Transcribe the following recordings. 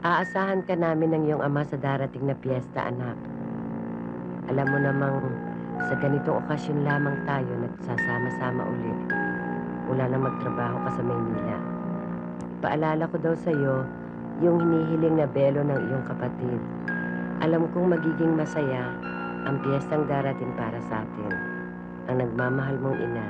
Aasahan ka namin ng iyong ama sa darating na piyesta, anak. Alam mo namang sa ganitong okasyon lamang tayo nagsasama-sama ulit mula nang magtrabaho ka sa Maynila. Ipaalala ko daw sa iyo yung hinihiling na belo ng iyong kapatid. Alam kong magiging masaya ang piyestang darating para sa atin, ang nagmamahal mong ina.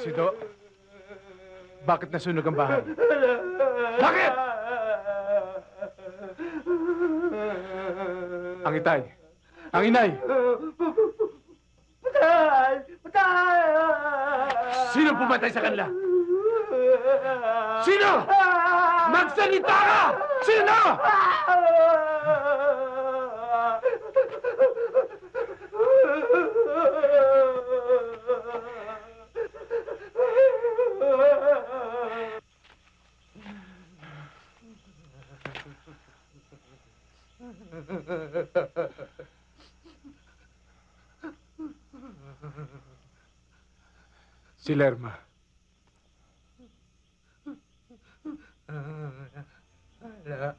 Sido, bakit nasunog ang bahay? Bakit? Ang itay, ang inay. Patay! Patay! Sino pumatay sa kanila? Sino? Magsalita ka! Sino? Si Lerma. Wala.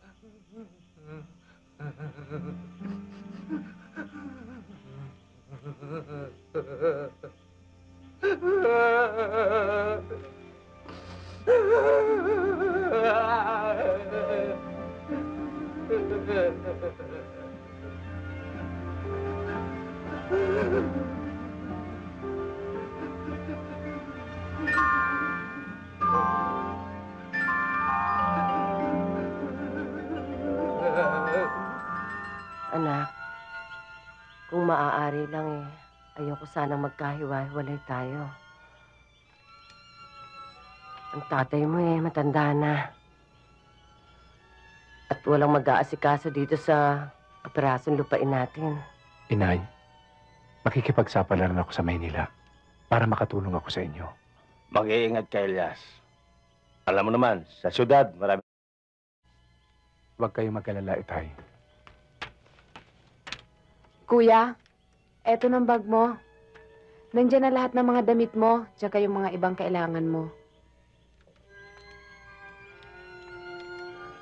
Anak, kung maaari lang ayoko sanang magkahiwa-hiwalay tayo. Ang tatay mo matanda na. At walang mag-aasikaso dito sa operasyon lupain natin. Inay, makikipagsapalaran ako sa Maynila para makatulong ako sa inyo. Mag-iingat ka, Elias. Alam mo naman, sa syudad, marami... Huwag kayong mag-alala, itay. Kuya, eto ng bag mo. Nandiyan na lahat ng mga damit mo, tsaka yung mga ibang kailangan mo.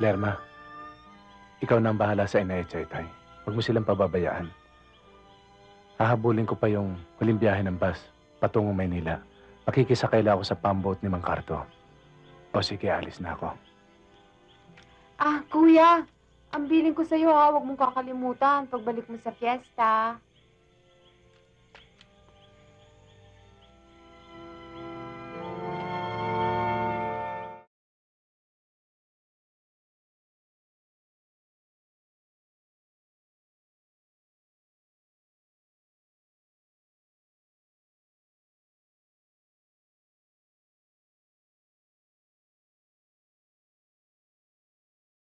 Lerma, ikaw na ang bahala sa inay at itay. Huwag mo silang pababayaan. Hahabulin ko pa yung huling biyahe ng bus patungong Maynila. Makikisakay ako sa pamboat ni Mang Carto. O sige, alis na ako. Ah, kuya, ang biling ko sa'yo ha, huwag mong kakalimutan pagbalik mo sa fiesta.